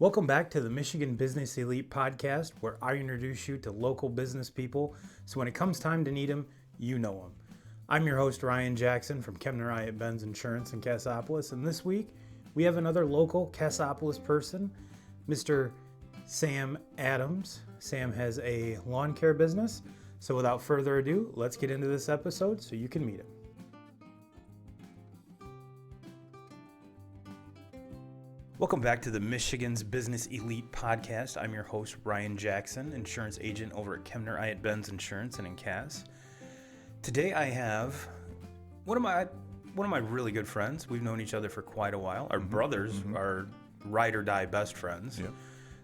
Welcome back to the Michigan Business Elite podcast, where I introduce you to local business people so when it comes time to need them, you know them. I'm your host, Ryan Jackson from Kemner Hyatt Benz Insurance in Cassopolis, and this week we have another local Cassopolis person, Mr. Sam Adams. Sam has a lawn care business, so without further ado, let's get into this episode so you can meet him. Welcome back to the Michigan's Business Elite podcast. I'm your host, Ryan Jackson, insurance agent over at Kemner Hyatt Benz Insurance and in Cass. Today I have one of my really good friends. We've known each other for quite a while. Our brothers are ride or die best friends. Yep.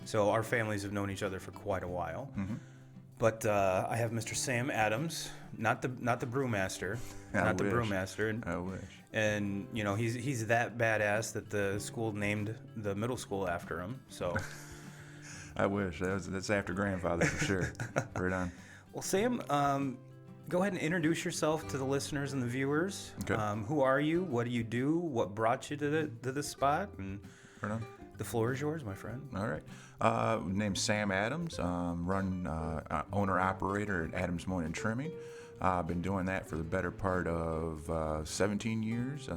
So our families have known each other for quite a while. But I have Mr. Sam Adams, not the brewmaster, the brewmaster. And, I wish. And you know he's that badass that the school named the middle school after him. So I wish that's after grandfather for sure. Right on. Well, Sam, go ahead and introduce yourself to the listeners and the viewers. Okay. Who are you? What do you do? What brought you to this spot? And right on. The floor is yours, my friend. All right. Name's Sam Adams. Run owner operator at Adams Mowing and Trimming. I've been doing that for the better part of 17 years.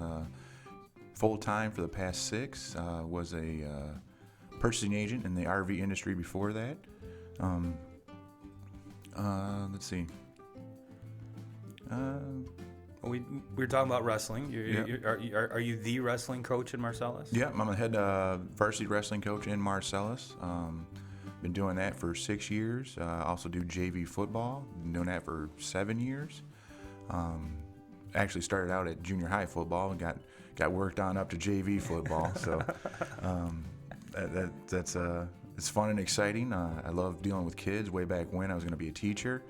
Full time for the past 6. Was a purchasing agent in the RV industry before that. Let's see. We were talking about wrestling. Are you the wrestling coach in Marcellus? Yeah, I'm a head varsity wrestling coach in Marcellus. Been doing that for 6 years. Also do JV football. Been doing that for 7 years. Actually started out at junior high football and got worked on up to JV football. So that's it's fun and exciting. I love dealing with kids. Way back when I was going to be a teacher.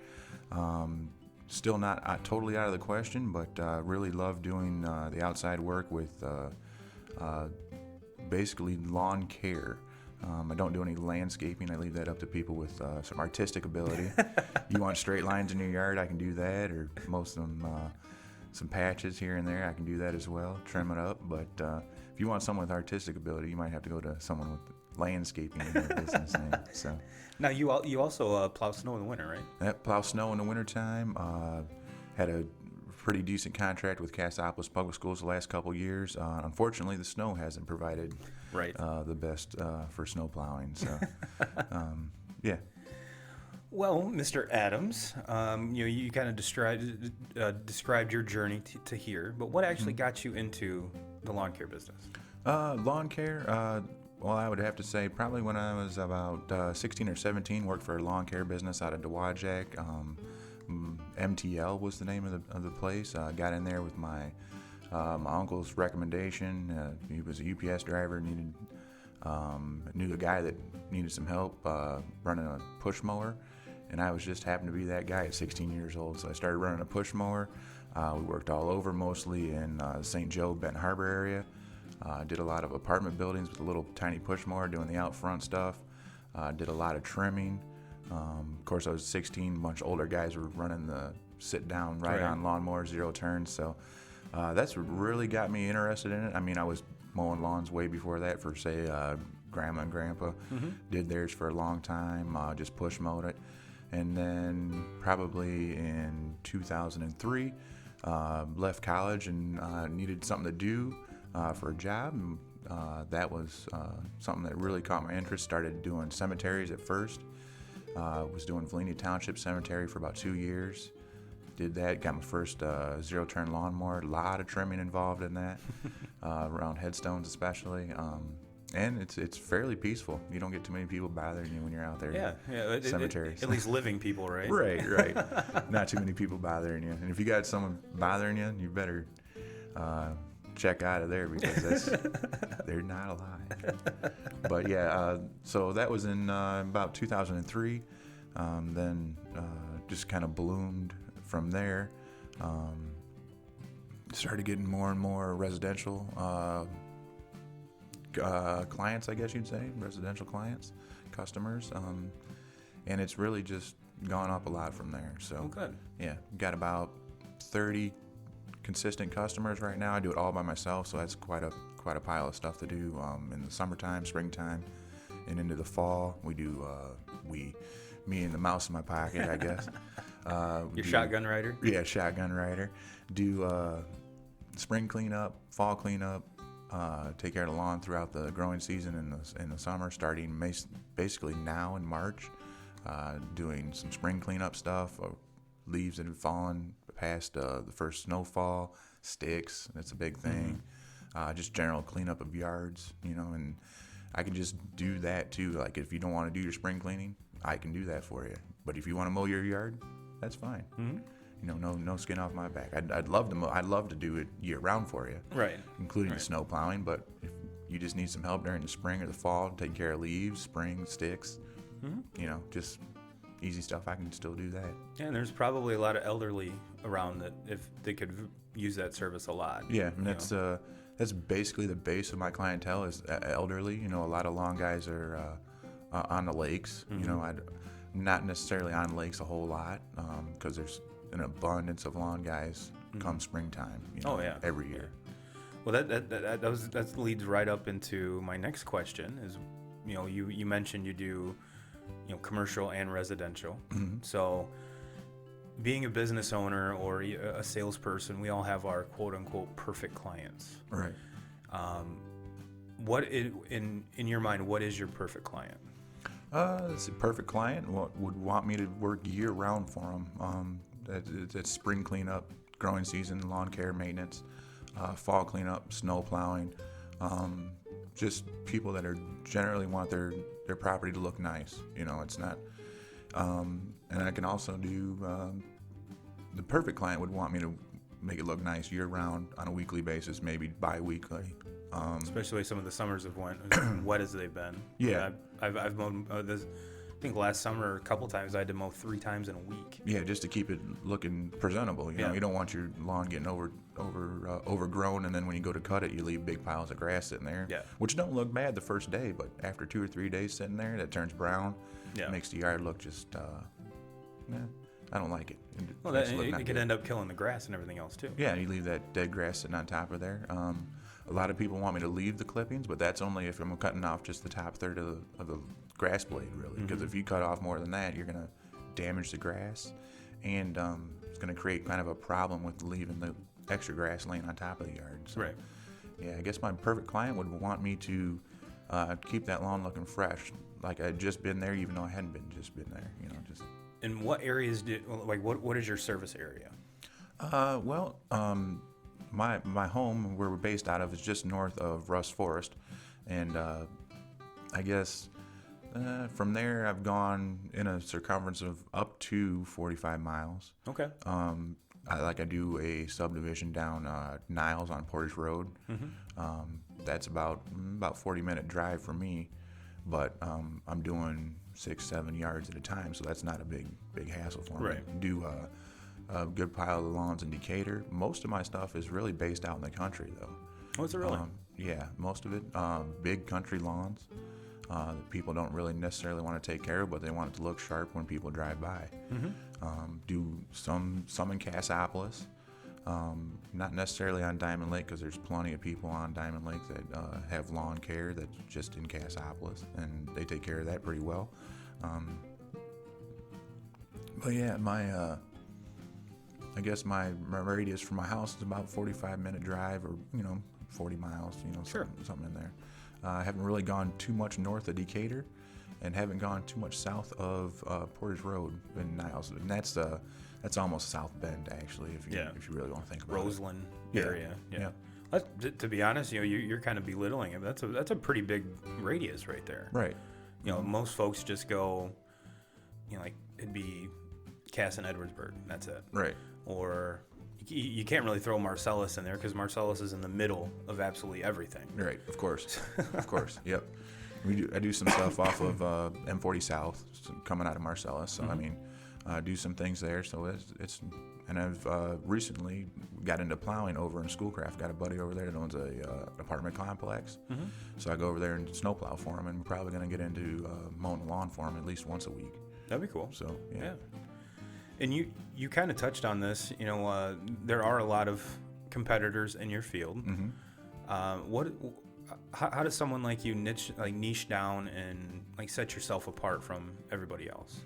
Still not totally out of the question, but really love doing the outside work with basically lawn care. I don't do any landscaping. I leave that up to people with some artistic ability. You want straight lines in your yard, I can do that, or most of them, some patches here and there, I can do that as well, trim it up. But if you want someone with artistic ability, you might have to go to someone with landscaping in their business name. So. Now, you also plow snow in the winter, right? Yep, plow snow in the wintertime. Had a pretty decent contract with Cassopolis Public Schools the last couple years. Unfortunately, the snow hasn't provided the best for snow plowing. So, yeah. Well, Mr. Adams, you kind of described your journey to here, but what actually got you into the lawn care business? Lawn care. Well, I would have to say probably when I was about 16 or 17, worked for a lawn care business out of Dowagiac. MTL was the name of the place. Got in there with my uncle's recommendation. He was a UPS driver, knew a guy that needed some help running a push mower, and I was just happened to be that guy at 16 years old. So I started running a push mower. We worked all over, mostly in St. Joe, Benton Harbor area. Did a lot of apartment buildings with a little tiny push mower doing the out front stuff. Did a lot of trimming. Of course, I was 16. A bunch of older guys were running the sit-down, ride-on lawnmower, 0 turns. So that's what really got me interested in it. I mean, I was mowing lawns way before that for, say, Grandma and Grandpa. Did theirs for a long time, just push mowed it. And then probably in 2003, left college and needed something to do for a job. And, that was something that really caught my interest. Started doing cemeteries at first. Was doing Valenia Township Cemetery for about 2 years. Did that, got my first 0-turn lawnmower. A lot of trimming involved in that, around headstones especially. And it's fairly peaceful. You don't get too many people bothering you when you're out there. Yeah. Cemeteries. At least living people, right? Right. Not too many people bothering you. And if you got someone bothering you, you better check out of there because they're not alive. But yeah, so that was in about 2003. Then just kind of bloomed from there. Started getting more and more residential clients, I guess you'd say, residential clients, customers. And it's really just gone up a lot from there. So good. Yeah, got about 30 consistent customers right now. I do it all by myself, so that's quite a pile of stuff to do in the summertime, springtime. and into the fall, we do, me and the mouse in my pocket, I guess. Your shotgun rider? Yeah, shotgun rider. Do spring cleanup, fall cleanup, take care of the lawn throughout the growing season in the summer, starting basically now in March. Doing some spring cleanup stuff, leaves that have fallen past the first snowfall, sticks, that's a big thing. Just general cleanup of yards, and I can just do that too. Like if you don't want to do your spring cleaning, I can do that for you. But if you want to mow your yard, that's fine. No skin off my back. I'd love to mow. I'd love to do it year round for you, Right. including the snow plowing. But if you just need some help during the spring or the fall, taking care of leaves, spring sticks, just easy stuff, I can still do that. Yeah, and there's probably a lot of elderly around that if they could use that service a lot. Yeah, and that's basically the base of my clientele is elderly. A lot of lawn guys are on the lakes. I'm not necessarily on lakes a whole lot because there's an abundance of lawn guys come springtime. Every year. Well, that leads right up into my next question. Is you mentioned you do commercial and residential. So being a business owner or a salesperson, we all have our quote unquote perfect clients. Right. In your mind, what is your perfect client? It's a perfect client. Would want me to work year round for them. That's spring cleanup, growing season, lawn care, maintenance, fall cleanup, snow plowing. Just people that are generally want their property to look nice. It's not. And I can also do. The perfect client would want me to make it look nice year round on a weekly basis, maybe bi-weekly. Especially some of the summers have went wet as they've been. Yeah. I've mowed this. I think last summer a couple times I had to mow 3 times in a week. Yeah, just to keep it looking presentable. You know, you don't want your lawn getting overgrown, and then when you go to cut it, you leave big piles of grass sitting there. Yeah. Which don't look bad the first day, but after 2 or 3 days sitting there, that turns brown. Yeah. Makes the yard look just. I don't like it. Well, it could end up killing the grass and everything else too. Yeah, you leave that dead grass sitting on top of there. A lot of people want me to leave the clippings, but that's only if I'm cutting off just the top third of the grass blade, really. Because if you cut off more than that, you're going to damage the grass, and it's going to create kind of a problem with leaving the extra grass laying on top of the yard. So, right. Yeah, I guess my perfect client would want me to keep that lawn looking fresh, like I'd just been there, even though I hadn't just been there. Just. And what areas what is your service area? My home, where we're based out of, is just north of Rust Forest, and I guess from there I've gone in a circumference of up to 45 miles. Okay. I do a subdivision down Niles on Portage Road. That's about 40-minute drive for me, but I'm doing 6-7 yards at a time, so that's not a big hassle for me. Right. Do a good pile of lawns in Decatur. Most of my stuff is really based out in the country, though. Oh, is it really? Yeah, most of it. Big country lawns that people don't really necessarily want to take care of, but they want it to look sharp when people drive by. Do some in Cassopolis. Not necessarily on Diamond Lake, because there's plenty of people on Diamond Lake that have lawn care that's just in Cassopolis, and they take care of that pretty well. But yeah, I guess my radius from my house is about 45-minute drive, or 40 miles, Sure. something in there. I haven't really gone too much north of Decatur, and haven't gone too much south of Portage Road in Niles, and that's almost South Bend, actually, if you really want to think about Roseland it. area. Yeah. To be honest, you're kind of belittling it. That's a pretty big radius right there. Right. Most folks just go, like it'd be Cass and Edwardsburg. And that's it. Right. Or you can't really throw Marcellus in there because Marcellus is in the middle of absolutely everything. Right. Of course. Of course. Yep. I do some stuff off of M40 South coming out of Marcellus. So do some things there. So it's and I've recently got into plowing over in Schoolcraft. Got a buddy over there that owns a apartment complex. So I go over there and snowplow for him, and we're probably going to get into mowing the lawn for him at least once a week. That'd be cool. So yeah. And you kind of touched on this. There are a lot of competitors in your field. how does someone like you niche down and like set yourself apart from everybody else?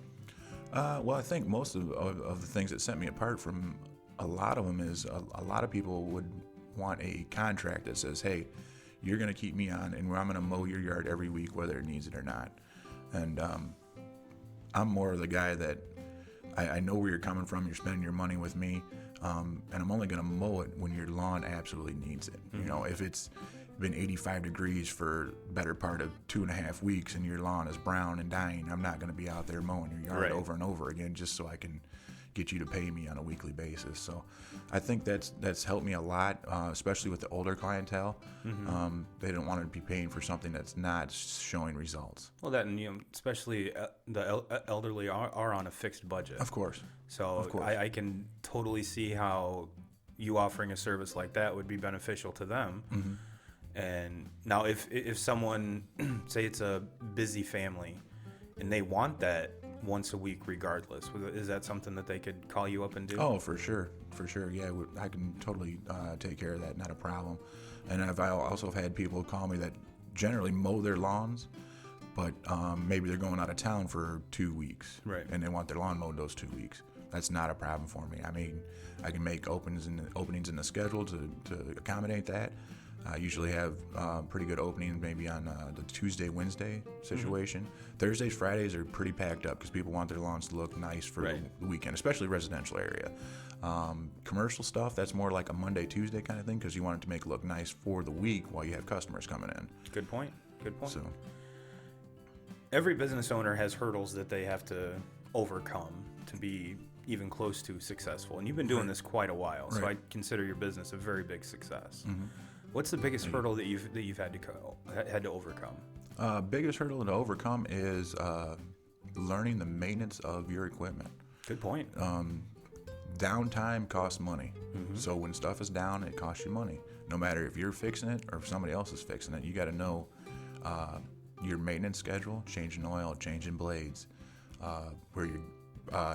Well, I think most of the things that set me apart from a lot of them is a lot of people would want a contract that says, hey, you're going to keep me on and I'm going to mow your yard every week, whether it needs it or not. And I'm more of the guy that I know where you're coming from. You're spending your money with me. And I'm only going to mow it when your lawn absolutely needs it. You know, if it's been 85 degrees for better part of 2.5 weeks and your lawn is brown and dying, I'm not going to be out there mowing your yard over and over again just so I can get you to pay me on a weekly basis. So I think that's helped me a lot, especially with the older clientele. They don't want to be paying for something that's not showing results. Well, that, and especially the elderly are on a fixed budget. Of course. So of course. I can totally see how you offering a service like that would be beneficial to them. And now if someone, say it's a busy family and they want that once a week regardless, is that something that they could call you up and do? Oh, for sure. Yeah, I can totally take care of that, not a problem. And I also have had people call me that generally mow their lawns, but maybe they're going out of town for 2 weeks, and they want their lawn mowed those 2 weeks. That's not a problem for me. I mean, I can make openings in the schedule to accommodate that. I usually have pretty good openings maybe on the Tuesday, Wednesday situation. Thursdays, Fridays are pretty packed up because people want their lawns to look nice for the weekend, especially residential area. Commercial stuff, that's more like a Monday, Tuesday kind of thing because you want it to make it look nice for the week while you have customers coming in. Good point. So, every business owner has hurdles that they have to overcome to be even close to successful. And you've been doing this quite a while, so I consider your business a very big success. What's the biggest hurdle that you've had to overcome? Biggest hurdle to overcome is learning the maintenance of your equipment. Good point. Downtime costs money. So when stuff is down, it costs you money. No matter if you're fixing it or if somebody else is fixing it, you got to know your maintenance schedule, changing oil, changing blades. Where you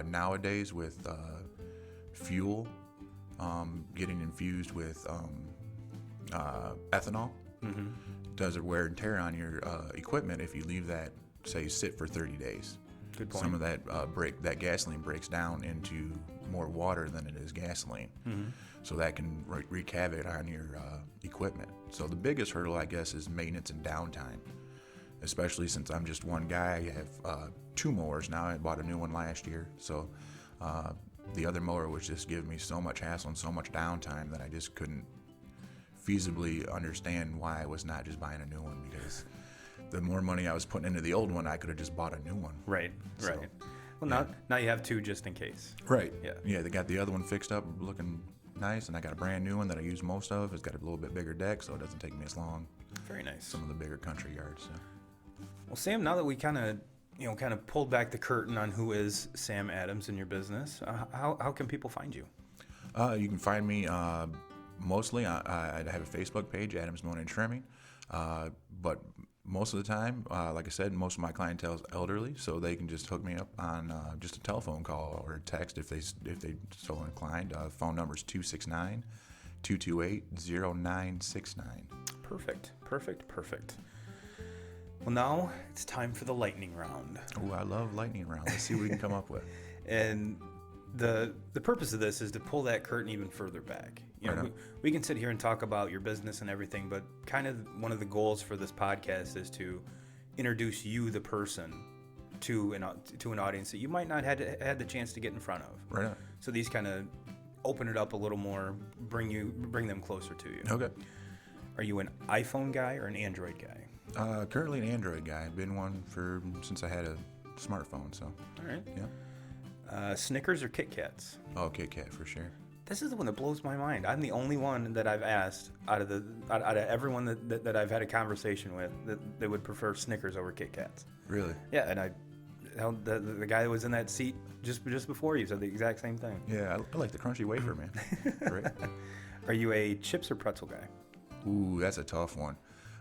nowadays with fuel getting infused with ethanol does a wear and tear on your equipment if you leave that, say, sit for 30 days. Good point. Some of that gasoline breaks down into more water than it is gasoline. So that can wreak havoc on your equipment. So the biggest hurdle, I guess, is maintenance and downtime, especially since I'm just one guy. I have 2 mowers now. I bought a new one last year. So the other mower was just giving me so much hassle and so much downtime that I just couldn't feasibly understand why I was not just buying a new one, because the more money I was putting into the old one, I could have just bought a new one. Right. Well, now you have 2 just in case. Right. Yeah, they got the other one fixed up, looking nice, and I got a brand new one that I use most of. It's got a little bit bigger deck, so it doesn't take me as long. Very nice. Some of the bigger country yards. So. Well, Sam, now that we kind of pulled back the curtain on who is Sam Adams in your business, how can people find you? You can find me mostly. I have a Facebook page, Adams Mowing and Trimming, but most of the time, like I said, most of my clientele is elderly, so they can just hook me up on just a telephone call or a text if they so inclined. Phone number is 269-228-0969. Perfect. Well, now it's time for the lightning round. Oh, I love lightning round. Let's see what we can come up with. And the purpose of this is to pull that curtain even further back. We can sit here and talk about your business and everything, but kind of one of the goals for this podcast is to introduce you, the person, to an audience that you might not had the chance to get in front of. Right on. So these kind of open it up a little more, bring them closer to you. Okay. Are you an iPhone guy or an Android guy? Currently an Android guy. I've been one since I had a smartphone. So. All right. Yeah. Snickers or Kit Kats? Oh, Kit Kat for sure. This is the one that blows my mind. I'm the only one that I've asked out of everyone that I've had a conversation with that they would prefer Snickers over Kit Kats. Really? Yeah, and the guy that was in that seat just before you said the exact same thing. Yeah, I like the crunchy wafer, man. Right? Are you a chips or pretzel guy? Ooh, that's a tough one.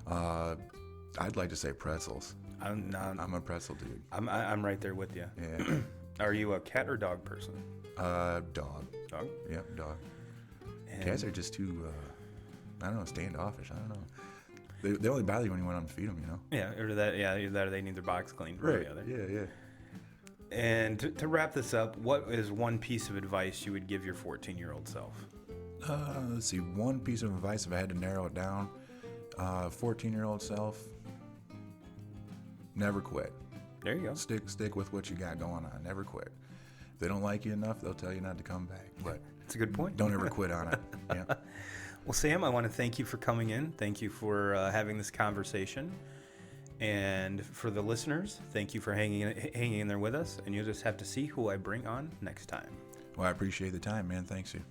I'd like to say pretzels. I'm a pretzel dude. I'm right there with you. Yeah. Are you a cat or dog person? Dog. Dog? Yep, dog. And cats are just too, I don't know, standoffish. I don't know. They only bother you when you went on to feed them, you know? Yeah, or that, either that or they need their box cleaned. Or Right. the other. Yeah. And to wrap this up, what is one piece of advice you would give your 14-year-old self? Let's see. One piece of advice, if I had to narrow it down, 14-year-old self, never quit. There you go. Stick with what you got going on. Never quit. If they don't like you enough, they'll tell you not to come back. But That's a good point. don't ever quit on it. Yeah. Well, Sam, I want to thank you for coming in. Thank you for having this conversation. And for the listeners, thank you for hanging in there with us. And you'll just have to see who I bring on next time. Well, I appreciate the time, man. Thanks you.